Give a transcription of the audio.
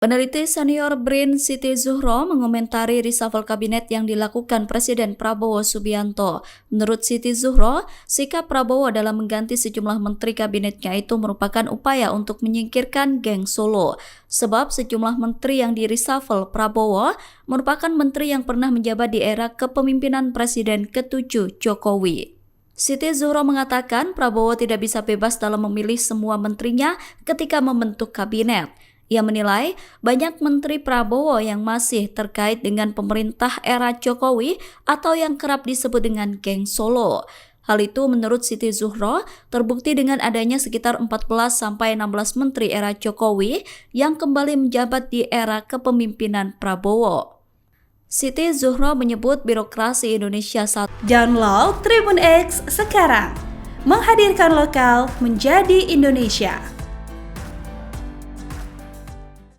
Peneliti senior BRIN Siti Zuhro mengomentari reshuffle kabinet yang dilakukan Presiden Prabowo Subianto. Menurut Siti Zuhro, sikap Prabowo dalam mengganti sejumlah menteri kabinetnya itu merupakan upaya untuk menyingkirkan geng Solo. Sebab sejumlah menteri yang di reshuffle Prabowo merupakan menteri yang pernah menjabat di era kepemimpinan Presiden ke-7 Jokowi. Siti Zuhro mengatakan Prabowo tidak bisa bebas dalam memilih semua menterinya ketika membentuk kabinet. Ia menilai banyak menteri Prabowo yang masih terkait dengan pemerintah era Jokowi atau yang kerap disebut dengan geng Solo. Hal itu menurut Siti Zuhro terbukti dengan adanya sekitar 14-16 menteri era Jokowi yang kembali menjabat di era kepemimpinan Prabowo. Siti Zuhro menyebut birokrasi Indonesia saat Download Tribun X sekarang, menghadirkan lokal menjadi Indonesia.